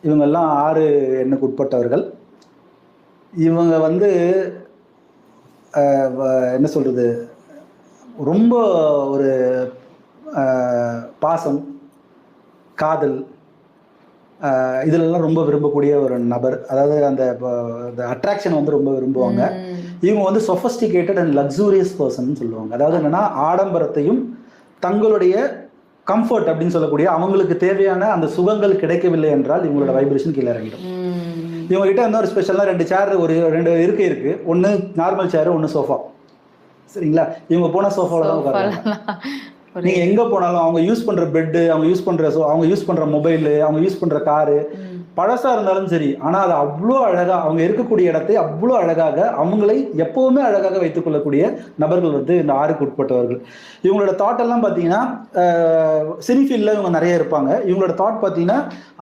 இவங்கெல்லாம் 6 எண்ணுக்கு உட்பட்டவர்கள். இவங்க வந்து என்ன சொல்கிறது, ரொம்ப ஒரு பாசம், காதல் இதிலெல்லாம் ரொம்ப விரும்பக்கூடிய ஒரு நபர். அதாவது அந்த அட்ராக்ஷன் வந்து ரொம்ப விரும்புவாங்க. இவங்க வந்து சொஃபஸ்டிகேட்டட் அண்ட் லக்ஸூரியஸ் பர்சன் சொல்லுவாங்க. அதாவது என்னன்னா, ஆடம்பரத்தையும் தங்களுடைய கம்ஃபர்ட் அப்படின்னு சொல்லக்கூடிய அவங்களுக்கு தேவையான அந்த சுகங்கள் கிடைக்கவில்லை என்றால் இவங்களோட வைப்ரேஷன் கீழே இறங்கிடும். இவங்க கிட்ட வந்து ஒரு ஸ்பெஷலாக 2 சேர், ஒரு 2 இருக்கை இருக்கு. ஒன்று நார்மல் சேரு, ஒன்று சோஃபா. சரிங்களா? இவங்க போன சோஃபாவில் தான் உட்காருவாங்க. நீங்கள் எங்கே போனாலும் அவங்க யூஸ் பண்ணுற பெட்டு, அவங்க யூஸ் பண்ணுற மொபைலு, அவங்க யூஸ் பண்ணுற காரு பழசாக இருந்தாலும் சரி, ஆனால் அது அவ்வளோ அழகாக, அவங்க இருக்கக்கூடிய இடத்தை அவ்வளோ அழகாக, அவங்களை எப்போவுமே அழகாக வைத்துக்கொள்ளக்கூடிய நபர்கள் வந்து இந்த 6க்கு உட்பட்டவர்கள். இவங்களோட தாட் எல்லாம் பார்த்தீங்கன்னா, சினிஃபீல்டில் இவங்க நிறைய இருப்பாங்க. இவங்களோட தாட் பார்த்தீங்கன்னா,